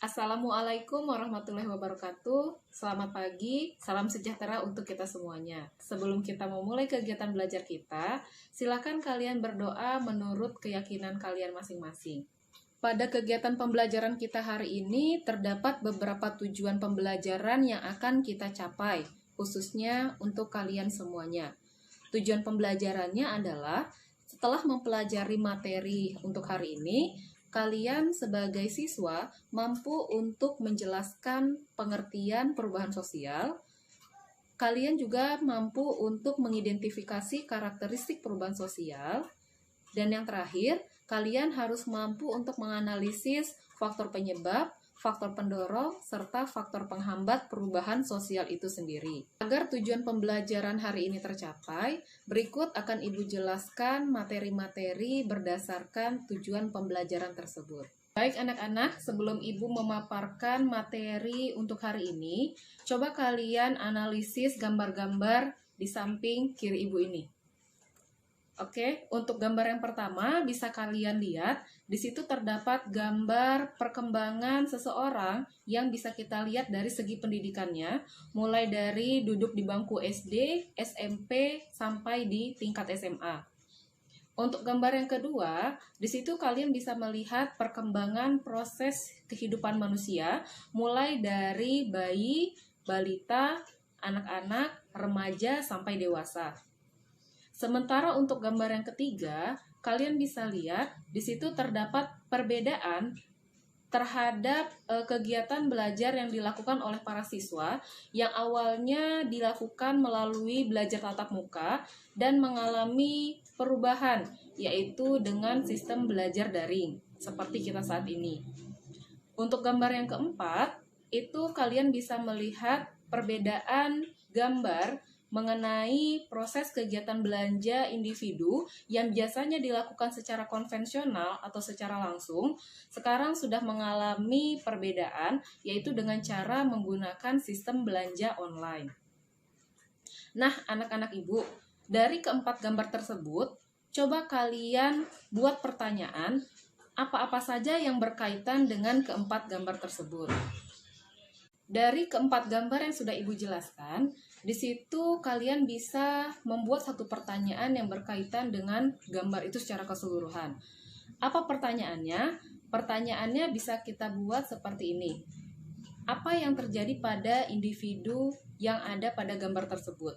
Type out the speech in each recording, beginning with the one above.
Assalamualaikum warahmatullahi wabarakatuh. Selamat pagi, salam sejahtera untuk kita semuanya. Sebelum kita memulai kegiatan belajar kita, silakan kalian berdoa menurut keyakinan kalian masing-masing. Pada kegiatan pembelajaran kita hari ini, terdapat beberapa tujuan pembelajaran yang akan kita capai, khususnya untuk kalian semuanya. Tujuan pembelajarannya adalah, setelah mempelajari materi untuk hari ini, kalian sebagai siswa mampu untuk menjelaskan pengertian perubahan sosial. Kalian juga mampu untuk mengidentifikasi karakteristik perubahan sosial. Dan yang terakhir, kalian harus mampu untuk menganalisis faktor penyebab, faktor pendorong, serta faktor penghambat perubahan sosial itu sendiri. Agar tujuan pembelajaran hari ini tercapai, berikut akan Ibu jelaskan materi-materi berdasarkan tujuan pembelajaran tersebut. Baik anak-anak, sebelum Ibu memaparkan materi untuk hari ini, coba kalian analisis gambar-gambar di samping kiri Ibu ini. Oke, untuk gambar yang pertama bisa kalian lihat, di situ terdapat gambar perkembangan seseorang yang bisa kita lihat dari segi pendidikannya, mulai dari duduk di bangku SD, SMP, sampai di tingkat SMA. Untuk gambar yang kedua, di situ kalian bisa melihat perkembangan proses kehidupan manusia, mulai dari bayi, balita, anak-anak, remaja, sampai dewasa. Sementara untuk gambar yang ketiga, kalian bisa lihat di situ terdapat perbedaan terhadap kegiatan belajar yang dilakukan oleh para siswa yang awalnya dilakukan melalui belajar tatap muka dan mengalami perubahan, yaitu dengan sistem belajar daring seperti kita saat ini. Untuk gambar yang keempat, itu kalian bisa melihat perbedaan gambar mengenai proses kegiatan belanja individu yang biasanya dilakukan secara konvensional atau secara langsung, sekarang sudah mengalami perbedaan, yaitu dengan cara menggunakan sistem belanja online. Nah, anak-anak Ibu, dari keempat gambar tersebut, coba kalian buat pertanyaan, apa-apa saja yang berkaitan dengan keempat gambar tersebut. Dari keempat gambar yang sudah Ibu jelaskan, di situ kalian bisa membuat satu pertanyaan yang berkaitan dengan gambar itu secara keseluruhan. Apa pertanyaannya? Pertanyaannya bisa kita buat seperti ini. Apa yang terjadi pada individu yang ada pada gambar tersebut?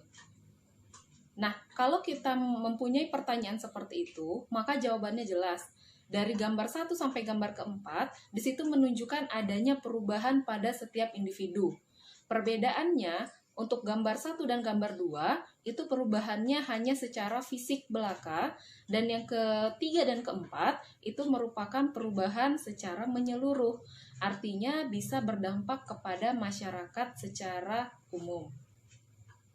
Nah, kalau kita mempunyai pertanyaan seperti itu, maka jawabannya jelas. Dari gambar 1 sampai gambar keempat, di situ menunjukkan adanya perubahan pada setiap individu. Perbedaannya, untuk gambar 1 dan gambar 2, itu perubahannya hanya secara fisik belaka, dan yang ketiga dan keempat, itu merupakan perubahan secara menyeluruh. Artinya bisa berdampak kepada masyarakat secara umum.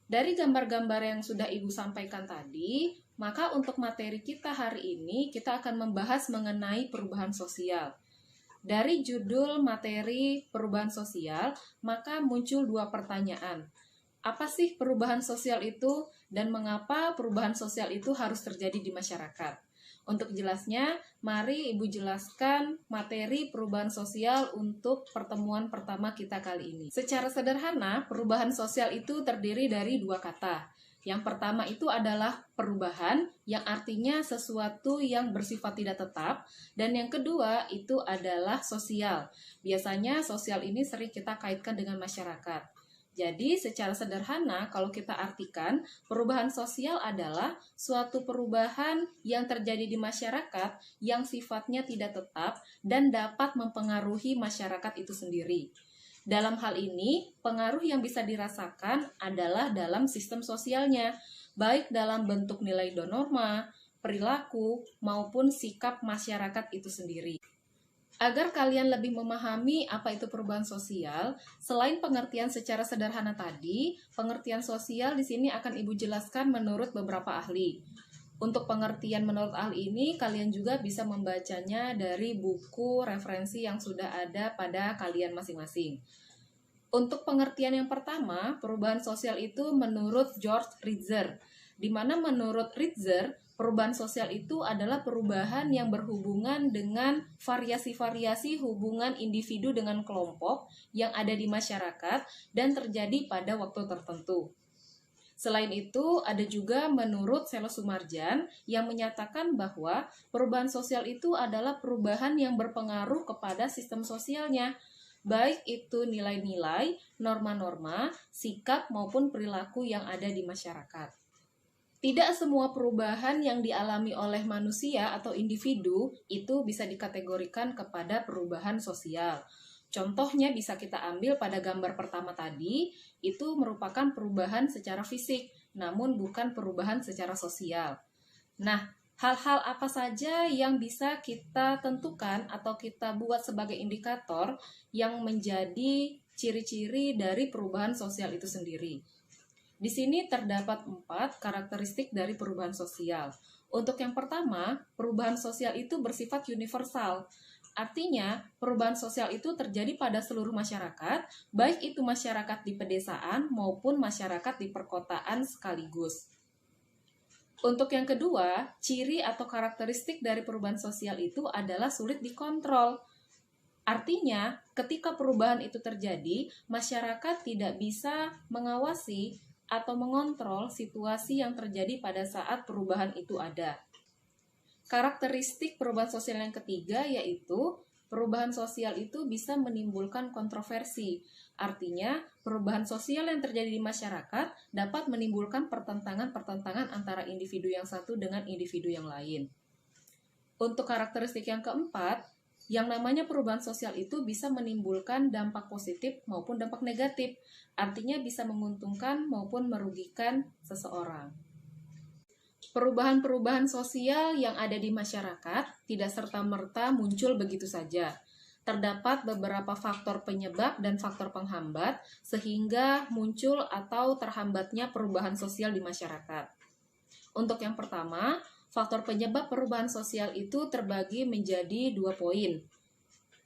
Dari gambar-gambar yang sudah Ibu sampaikan tadi, maka untuk materi kita hari ini, kita akan membahas mengenai perubahan sosial. Dari judul materi perubahan sosial, maka muncul dua pertanyaan. Apa sih perubahan sosial itu dan mengapa perubahan sosial itu harus terjadi di masyarakat? Untuk jelasnya, mari Ibu jelaskan materi perubahan sosial untuk pertemuan pertama kita kali ini. Secara sederhana, perubahan sosial itu terdiri dari dua kata. Yang pertama itu adalah perubahan, yang artinya sesuatu yang bersifat tidak tetap. Dan yang kedua itu adalah sosial. Biasanya sosial ini sering kita kaitkan dengan masyarakat. Jadi secara sederhana kalau kita artikan, perubahan sosial adalah suatu perubahan yang terjadi di masyarakat yang sifatnya tidak tetap dan dapat mempengaruhi masyarakat itu sendiri. Dalam hal ini, pengaruh yang bisa dirasakan adalah dalam sistem sosialnya, baik dalam bentuk nilai dan norma, perilaku, maupun sikap masyarakat itu sendiri. Agar kalian lebih memahami apa itu perubahan sosial, selain pengertian secara sederhana tadi, pengertian sosial di sini akan Ibu jelaskan menurut beberapa ahli. Untuk pengertian menurut ahli ini, kalian juga bisa membacanya dari buku referensi yang sudah ada pada kalian masing-masing. Untuk pengertian yang pertama, perubahan sosial itu menurut George Ritzer. di mana menurut Ritzer, perubahan sosial itu adalah perubahan yang berhubungan dengan variasi-variasi hubungan individu dengan kelompok yang ada di masyarakat dan terjadi pada waktu tertentu. Selain itu, ada juga menurut Selo Sumarjan yang menyatakan bahwa perubahan sosial itu adalah perubahan yang berpengaruh kepada sistem sosialnya, baik itu nilai-nilai, norma-norma, sikap maupun perilaku yang ada di masyarakat. Tidak semua perubahan yang dialami oleh manusia atau individu itu bisa dikategorikan kepada perubahan sosial. Contohnya bisa kita ambil pada gambar pertama tadi, itu merupakan perubahan secara fisik, namun bukan perubahan secara sosial. Nah, hal-hal apa saja yang bisa kita tentukan atau kita buat sebagai indikator yang menjadi ciri-ciri dari perubahan sosial itu sendiri? Di sini terdapat 4 karakteristik dari perubahan sosial. Untuk yang pertama, perubahan sosial itu bersifat universal. Artinya, perubahan sosial itu terjadi pada seluruh masyarakat, baik itu masyarakat di pedesaan maupun masyarakat di perkotaan sekaligus. Untuk yang kedua, ciri atau karakteristik dari perubahan sosial itu adalah sulit dikontrol. Artinya, ketika perubahan itu terjadi, masyarakat tidak bisa mengawasi atau mengontrol situasi yang terjadi pada saat perubahan itu ada. Karakteristik perubahan sosial yang ketiga yaitu perubahan sosial itu bisa menimbulkan kontroversi. Artinya, perubahan sosial yang terjadi di masyarakat dapat menimbulkan pertentangan-pertentangan antara individu yang satu dengan individu yang lain. Untuk karakteristik yang keempat, yang namanya perubahan sosial itu bisa menimbulkan dampak positif maupun dampak negatif. Artinya bisa menguntungkan maupun merugikan seseorang. Perubahan-perubahan sosial yang ada di masyarakat tidak serta-merta muncul begitu saja. Terdapat beberapa faktor penyebab dan faktor penghambat sehingga muncul atau terhambatnya perubahan sosial di masyarakat. Untuk yang pertama, faktor penyebab perubahan sosial itu terbagi menjadi 2 poin.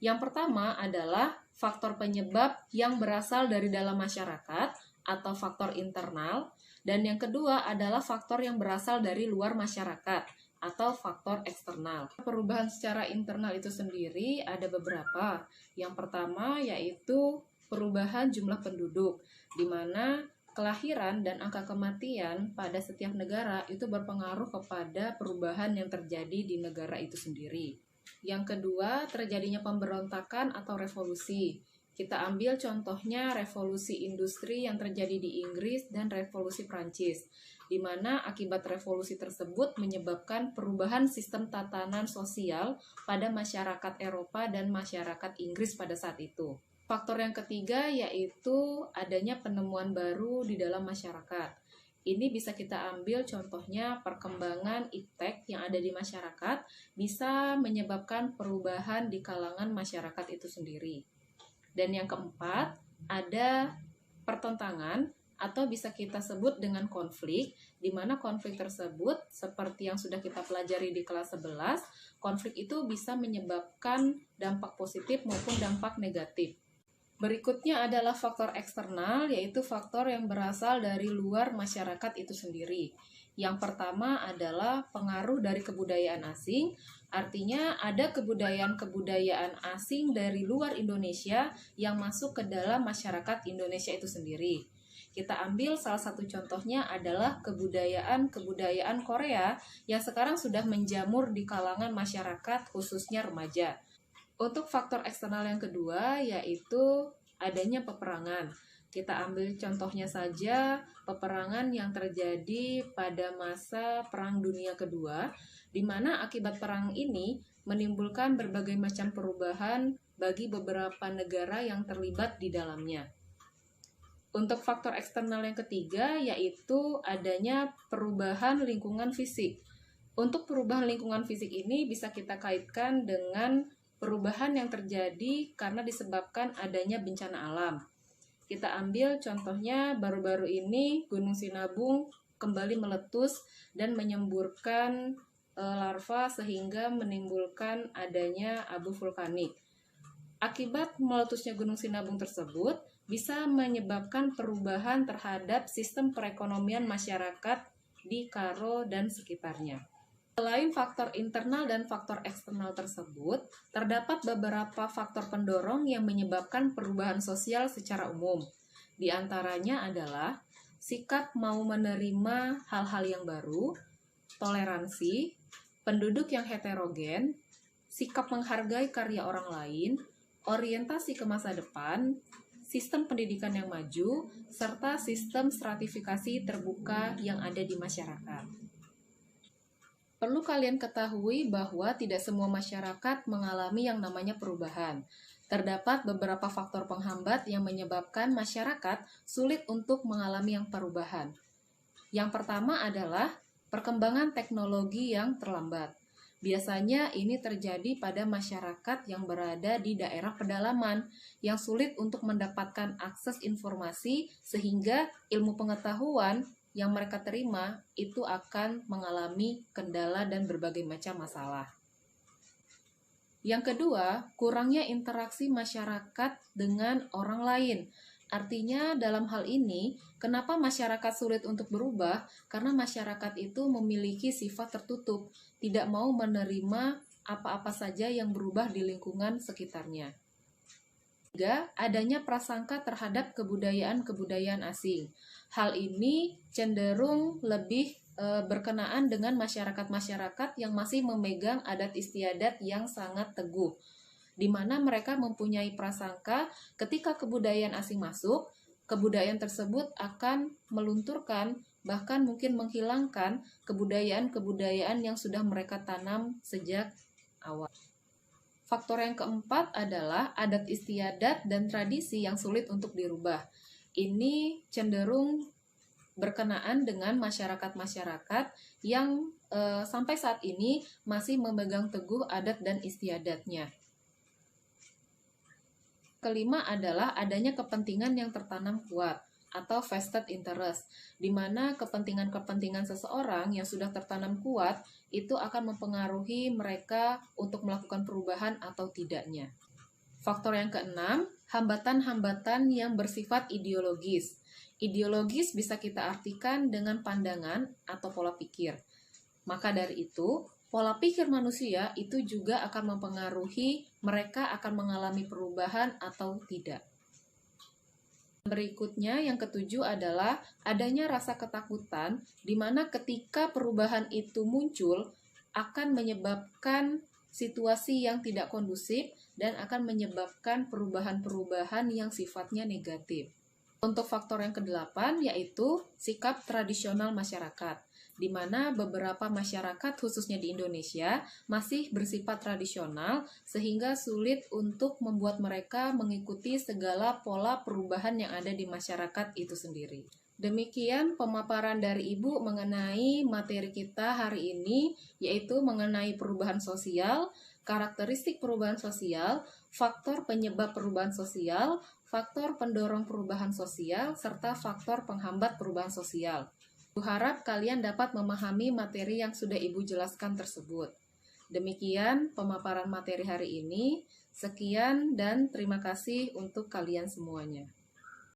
Yang pertama adalah faktor penyebab yang berasal dari dalam masyarakat atau faktor internal, dan yang kedua adalah faktor yang berasal dari luar masyarakat atau faktor eksternal. Perubahan secara internal itu sendiri ada beberapa. Yang pertama yaitu perubahan jumlah penduduk, di mana kelahiran dan angka kematian pada setiap negara itu berpengaruh kepada perubahan yang terjadi di negara itu sendiri. Yang kedua, terjadinya pemberontakan atau revolusi. Kita ambil contohnya revolusi industri yang terjadi di Inggris dan revolusi Prancis, di mana akibat revolusi tersebut menyebabkan perubahan sistem tatanan sosial pada masyarakat Eropa dan masyarakat Inggris pada saat itu. Faktor yang ketiga yaitu adanya penemuan baru di dalam masyarakat. Ini bisa kita ambil contohnya perkembangan iptek yang ada di masyarakat bisa menyebabkan perubahan di kalangan masyarakat itu sendiri. Dan yang keempat, ada pertentangan atau bisa kita sebut dengan konflik, di mana konflik tersebut seperti yang sudah kita pelajari di kelas 11, konflik itu bisa menyebabkan dampak positif maupun dampak negatif. Berikutnya adalah faktor eksternal, yaitu faktor yang berasal dari luar masyarakat itu sendiri. Yang pertama adalah pengaruh dari kebudayaan asing, artinya ada kebudayaan-kebudayaan asing dari luar Indonesia yang masuk ke dalam masyarakat Indonesia itu sendiri. Kita ambil salah satu contohnya adalah kebudayaan Korea yang sekarang sudah menjamur di kalangan masyarakat khususnya remaja. Untuk faktor eksternal yang kedua yaitu adanya peperangan. Kita ambil contohnya saja peperangan yang terjadi pada masa Perang Dunia Kedua, di mana akibat perang ini menimbulkan berbagai macam perubahan bagi beberapa negara yang terlibat di dalamnya. Untuk faktor eksternal yang ketiga yaitu adanya perubahan lingkungan fisik. Untuk perubahan lingkungan fisik ini bisa kita kaitkan dengan perubahan yang terjadi karena disebabkan adanya bencana alam. Kita ambil contohnya baru-baru ini Gunung Sinabung kembali meletus dan menyemburkan larva sehingga menimbulkan adanya abu vulkanik. Akibat meletusnya Gunung Sinabung tersebut bisa menyebabkan perubahan terhadap sistem perekonomian masyarakat di Karo dan sekitarnya. Selain faktor internal dan faktor eksternal tersebut, terdapat beberapa faktor pendorong yang menyebabkan perubahan sosial secara umum. Di antaranya adalah sikap mau menerima hal-hal yang baru, toleransi, penduduk yang heterogen, sikap menghargai karya orang lain, orientasi ke masa depan, sistem pendidikan yang maju, serta sistem stratifikasi terbuka yang ada di masyarakat. Perlu kalian ketahui bahwa tidak semua masyarakat mengalami yang namanya perubahan. Terdapat beberapa faktor penghambat yang menyebabkan masyarakat sulit untuk mengalami yang perubahan. Yang pertama adalah perkembangan teknologi yang terlambat. Biasanya ini terjadi pada masyarakat yang berada di daerah pedalaman yang sulit untuk mendapatkan akses informasi sehingga ilmu pengetahuan yang mereka terima itu akan mengalami kendala dan berbagai macam masalah. Yang kedua, kurangnya interaksi masyarakat dengan orang lain. Artinya dalam hal ini, kenapa masyarakat sulit untuk berubah? Karena masyarakat itu memiliki sifat tertutup, tidak mau menerima apa-apa saja yang berubah di lingkungan sekitarnya. Ketiga, adanya prasangka terhadap kebudayaan-kebudayaan asing. Hal ini cenderung lebih berkenaan dengan masyarakat-masyarakat yang masih memegang adat istiadat yang sangat teguh, di mana mereka mempunyai prasangka ketika kebudayaan asing masuk, kebudayaan tersebut akan melunturkan, bahkan mungkin menghilangkan kebudayaan-kebudayaan yang sudah mereka tanam sejak awal. Faktor yang keempat adalah adat istiadat dan tradisi yang sulit untuk dirubah. Ini cenderung berkenaan dengan masyarakat-masyarakat yang sampai saat ini masih memegang teguh adat dan istiadatnya. Kelima adalah adanya kepentingan yang tertanam kuat atau vested interest, di mana kepentingan-kepentingan seseorang yang sudah tertanam kuat itu akan mempengaruhi mereka untuk melakukan perubahan atau tidaknya. Faktor yang keenam, hambatan-hambatan yang bersifat ideologis. Ideologis bisa kita artikan dengan pandangan atau pola pikir. Maka dari itu, pola pikir manusia itu juga akan mempengaruhi mereka akan mengalami perubahan atau tidak. Berikutnya, yang ketujuh adalah adanya rasa ketakutan, di mana ketika perubahan itu muncul, akan menyebabkan situasi yang tidak kondusif dan akan menyebabkan perubahan-perubahan yang sifatnya negatif. Untuk faktor yang kedelapan, yaitu sikap tradisional masyarakat, di mana beberapa masyarakat, khususnya di Indonesia, masih bersifat tradisional sehingga sulit untuk membuat mereka mengikuti segala pola perubahan yang ada di masyarakat itu sendiri. Demikian pemaparan dari Ibu mengenai materi kita hari ini, yaitu mengenai perubahan sosial, karakteristik perubahan sosial, faktor penyebab perubahan sosial, faktor pendorong perubahan sosial, serta faktor penghambat perubahan sosial. Ibu harap kalian dapat memahami materi yang sudah Ibu jelaskan tersebut. Demikian pemaparan materi hari ini. Sekian dan terima kasih untuk kalian semuanya.